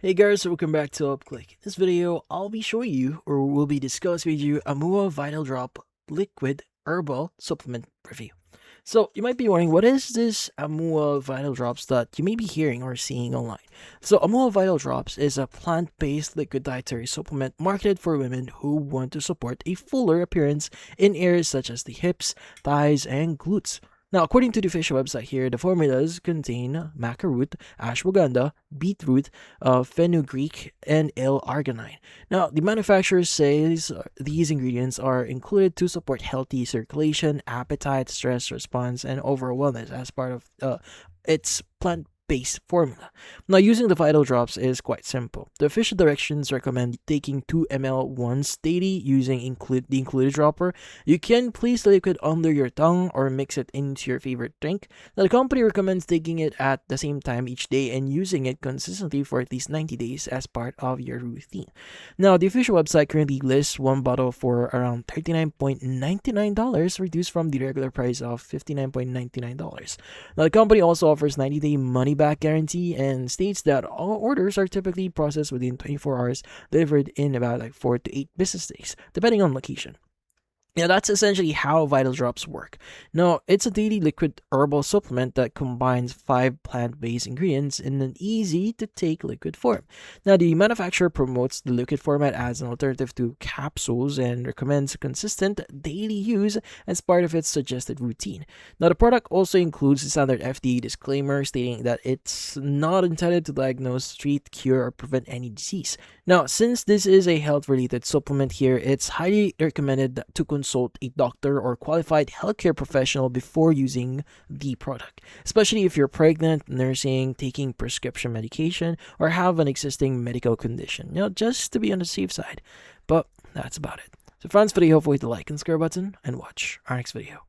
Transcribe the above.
Hey guys, welcome back to UpClick. In this video, I'll be showing you, or we'll be discussing with you, Amua VitalDrop Liquid Herbal Supplement Review. So, you might be wondering, what is this Amua VitalDrops that you may be hearing or seeing online? So, Amua VitalDrops is a plant-based liquid dietary supplement marketed for women who want to support a fuller appearance in areas such as the hips, thighs, and glutes. Now, according to the official website here, the formulas contain maca root, ashwagandha, beetroot, fenugreek, and L-arginine. Now, the manufacturer says these ingredients are included to support healthy circulation, appetite, stress response, and overall wellness as part of its plant-based formula. Now, using the Vital Drops is quite simple. The official directions recommend taking 2 ml once daily using the included dropper. You can place the liquid under your tongue or mix it into your favorite drink. Now, the company recommends taking it at the same time each day and using it consistently for at least 90 days as part of your routine. Now, the official website currently lists one bottle for around $39.99, reduced from the regular price of $59.99. Now, the company also offers 90-day money-back guarantee and states that all orders are typically processed within 24 hours, delivered in about 4 to 8 business days, depending on location. Yeah, that's essentially how Vital Drops work. Now, it's a daily liquid herbal supplement that combines 5 plant-based ingredients in an easy-to-take liquid form. Now, the manufacturer promotes the liquid format as an alternative to capsules and recommends consistent daily use as part of its suggested routine. Now, the product also includes a standard FDA disclaimer stating that it's not intended to diagnose, treat, cure, or prevent any disease. Now, since this is a health-related supplement here, it's highly recommended to consult a doctor or qualified healthcare professional before using the product, especially if you're pregnant, nursing, taking prescription medication, or have an existing medical condition, just to be on the safe side. But that's about it. So friends, video, hopefully hit the like and subscribe button and watch our next video.